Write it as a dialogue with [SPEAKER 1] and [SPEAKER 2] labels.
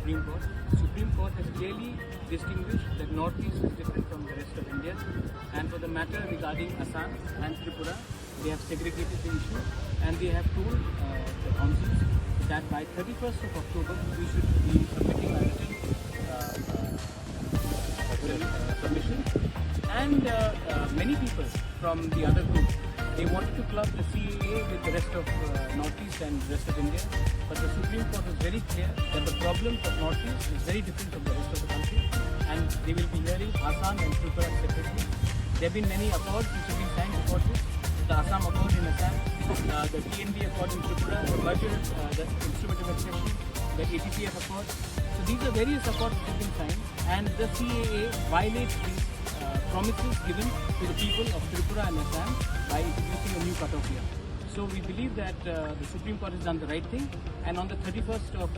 [SPEAKER 1] Supreme Court. The Supreme Court has clearly distinguished that Northeast is different from the rest of India, and for the matter regarding Assam and Tripura, they have segregated the issue, and they have told the councils that by 31st of October we should be submitting our submission. And many people from the other group, they wanted to club the CAA with the rest of Northeast and the rest of India, but the Supreme Court was very clear that the problems of Northeast is very different from the rest of the country, and they will be hearing Assam and Tripura separately. There have been many accords which have been signed before this. The Assam Accord in Assam, the TNB Accord in Tripura, the merger, the Instrument of Accession, the ATPF Accord. So these are various accords which have been signed, and the CAA violates these promises given to the people of Tripura and Assam by introducing a new cutoff year. So we believe that the Supreme Court has done the right thing, and on the 31st of